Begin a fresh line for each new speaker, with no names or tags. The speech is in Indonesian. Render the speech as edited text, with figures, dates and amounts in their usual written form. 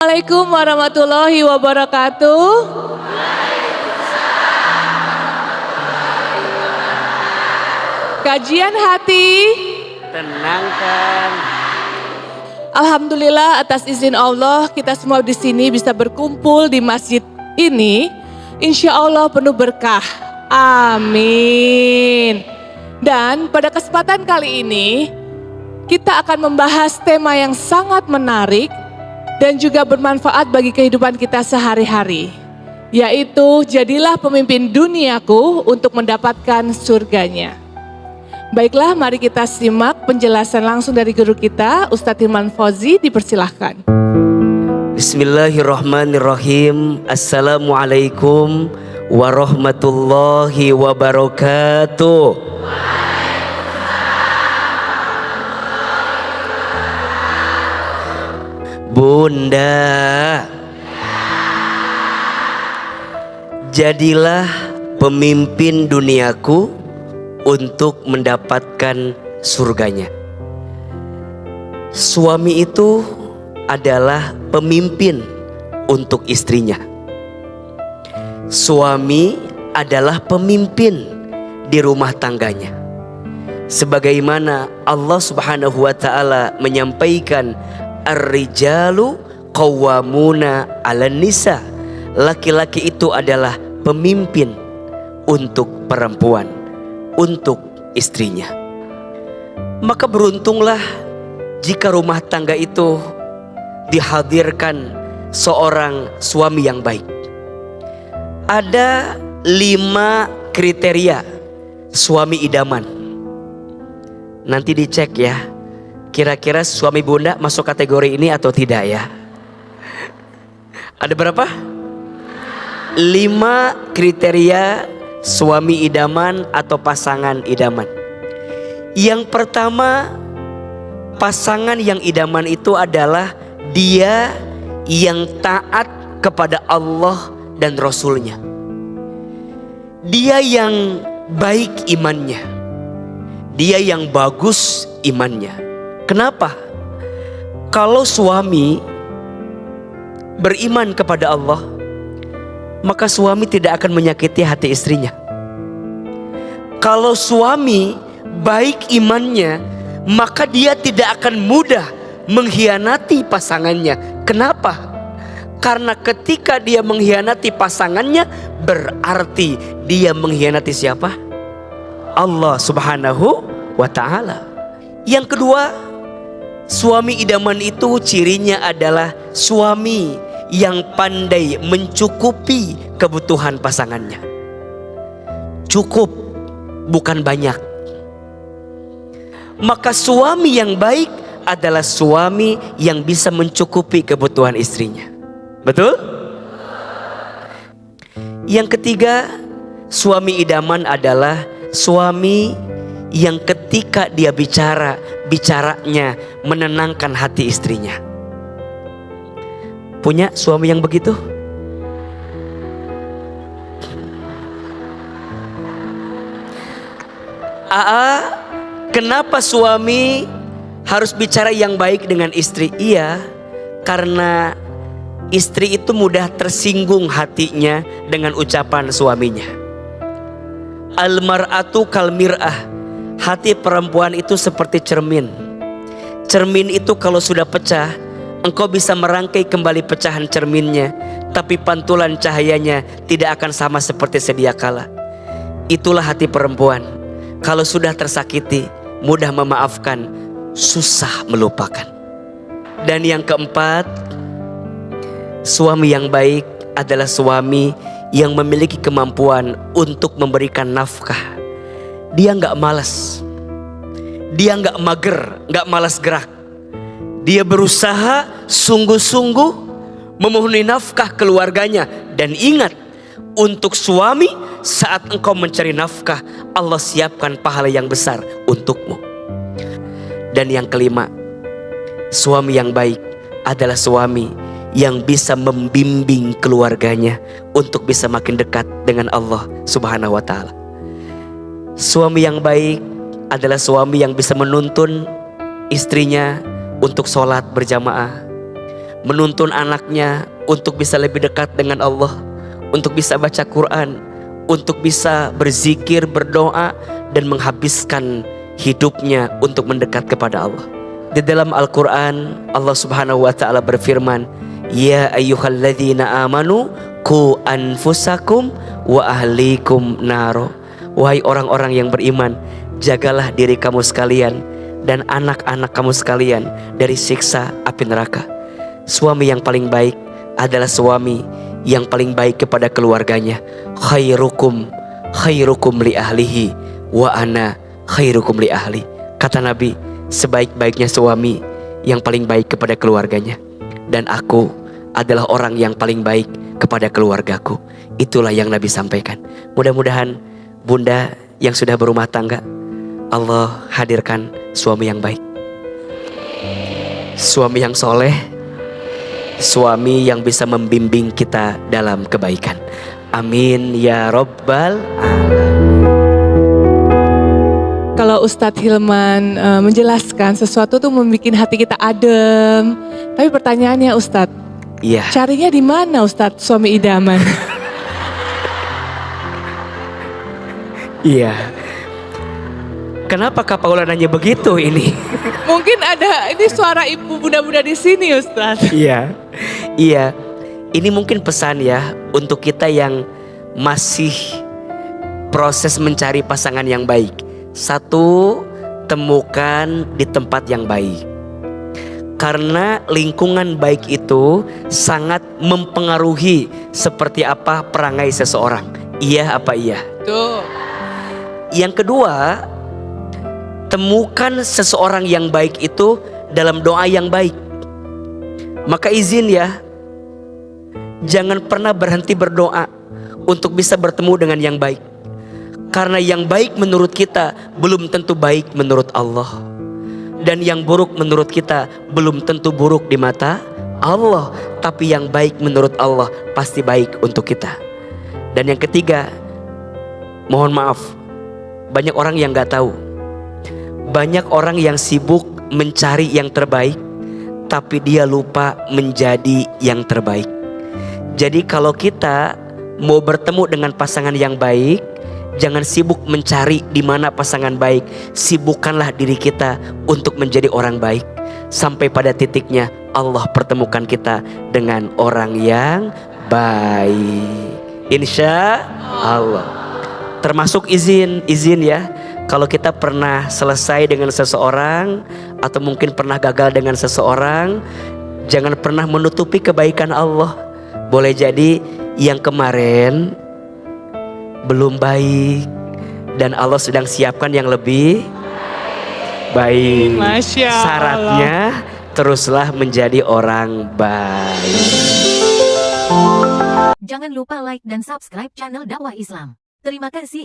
Assalamualaikum warahmatullahi wabarakatuh. Kajian hati.
Tenangkan.
Alhamdulillah atas izin Allah kita semua di sini bisa berkumpul di masjid ini. Insya Allah penuh berkah. Amin. Dan pada kesempatan kali ini kita akan membahas tema yang sangat menarik dan juga bermanfaat bagi kehidupan kita sehari-hari. Yaitu jadilah pemimpin duniaku untuk mendapatkan surganya. Baiklah, mari kita simak penjelasan langsung dari guru kita, Ustadz Hilman Fauzi, dipersilahkan.
Bismillahirrahmanirrahim. Assalamualaikum warahmatullahi wabarakatuh. Bunda, jadilah pemimpin duniaku untuk mendapatkan surganya. Suami itu adalah pemimpin untuk istrinya. Suami adalah pemimpin di rumah tangganya. Sebagaimana Allah Subhanahu wa taala menyampaikan, Ar-rijalu qawwamuna 'alan nisa. Laki-laki itu adalah pemimpin untuk perempuan, untuk istrinya. Maka beruntunglah jika rumah tangga itu dihadirkan seorang suami yang baik. Ada 5 kriteria suami idaman. Nanti dicek ya, kira-kira suami bunda masuk kategori ini atau tidak ya? Ada berapa? 5 kriteria suami idaman atau pasangan idaman. Yang pertama, pasangan yang idaman itu adalah dia yang taat kepada Allah dan Rasulnya. Dia yang baik imannya. Dia yang bagus imannya. Kenapa? Kalau suami beriman kepada Allah, maka suami tidak akan menyakiti hati istrinya. Kalau suami baik imannya, maka dia tidak akan mudah mengkhianati pasangannya. Kenapa? Karena ketika dia mengkhianati pasangannya, berarti dia mengkhianati siapa? Allah Subhanahu wa ta'ala. Yang kedua, suami idaman itu cirinya adalah suami yang pandai mencukupi kebutuhan pasangannya. Cukup, bukan banyak. Maka suami yang baik adalah suami yang bisa mencukupi kebutuhan istrinya. Betul? Yang ketiga, suami idaman adalah suami yang ketika dia bicaranya menenangkan hati istrinya. Punya suami yang begitu? Kenapa suami harus bicara yang baik dengan istri? Iya, karena istri itu mudah tersinggung hatinya dengan ucapan suaminya. Al-mar'atu kal mir'ah. Hati perempuan itu seperti cermin. Cermin itu kalau sudah pecah, engkau bisa merangkai kembali pecahan cerminnya, tapi pantulan cahayanya tidak akan sama seperti sedia kala. Itulah hati perempuan. Kalau sudah tersakiti, mudah memaafkan, susah melupakan. Dan yang keempat, suami yang baik adalah suami yang memiliki kemampuan untuk memberikan nafkah. Dia gak malas, dia gak mager, gak malas gerak. Dia berusaha sungguh-sungguh memenuhi nafkah keluarganya. Dan ingat, untuk suami, saat engkau mencari nafkah, Allah siapkan pahala yang besar untukmu. Dan yang kelima, suami yang baik adalah suami yang bisa membimbing keluarganya untuk bisa makin dekat dengan Allah Subhanahu wa ta'ala. Suami yang baik adalah suami yang bisa menuntun istrinya untuk sholat berjamaah, menuntun anaknya untuk bisa lebih dekat dengan Allah, untuk bisa baca Quran, untuk bisa berzikir, berdoa, dan menghabiskan hidupnya untuk mendekat kepada Allah. Di dalam Al-Quran Allah Subhanahu wa ta'ala berfirman, ya ayyuhalladzina amanu qu anfusakum wa ahlikum naro. Wahai orang-orang yang beriman, jagalah diri kamu sekalian dan anak-anak kamu sekalian dari siksa api neraka. Suami yang paling baik adalah suami yang paling baik kepada keluarganya. Khairukum li ahlihi wa ana khairukum li ahli. Kata Nabi, sebaik-baiknya suami yang paling baik kepada keluarganya, dan aku adalah orang yang paling baik kepada keluargaku. Itulah yang Nabi sampaikan. Mudah-mudahan bunda yang sudah berumah tangga, Allah hadirkan suami yang baik, suami yang soleh, suami yang bisa membimbing kita dalam kebaikan. Amin ya Rabbal alamin.
Kalau Ustadz Hilman menjelaskan sesuatu tuh membuat hati kita adem. Tapi pertanyaannya Ustadz,
Iya.
carinya di mana Ustadz suami idaman?
Iya. Kenapa Kak Paula nanya begitu ini?
Mungkin ada ini suara ibu bunda-bunda di sini Ustadz.
Iya. Iya. Ini mungkin pesan ya untuk kita yang masih proses mencari pasangan yang baik. Satu, temukan di tempat yang baik. Karena lingkungan baik itu sangat mempengaruhi seperti apa perangai seseorang. Iya apa iya?
Tuh.
Yang kedua, temukan seseorang yang baik itu dalam doa yang baik. Maka izin ya, jangan pernah berhenti berdoa untuk bisa bertemu dengan yang baik. Karena yang baik menurut kita belum tentu baik menurut Allah. Dan yang buruk menurut kita belum tentu buruk di mata Allah. Tapi yang baik menurut Allah pasti baik untuk kita. Dan yang ketiga, mohon maaf, banyak orang yang gak tahu. Banyak orang yang sibuk mencari yang terbaik, tapi dia lupa menjadi yang terbaik. Jadi kalau kita mau bertemu dengan pasangan yang baik, jangan sibuk mencari di mana pasangan baik. Sibukkanlah diri kita untuk menjadi orang baik. Sampai pada titiknya Allah pertemukan kita dengan orang yang baik. Insya Allah. Termasuk izin ya. Kalau kita pernah selesai dengan seseorang atau mungkin pernah gagal dengan seseorang, jangan pernah menutupi kebaikan Allah. Boleh jadi yang kemarin belum baik dan Allah sedang siapkan yang lebih baik.
Masya Allah.
Syaratnya teruslah menjadi orang baik.
Jangan lupa like dan subscribe channel Dakwah Islam. Terima kasih.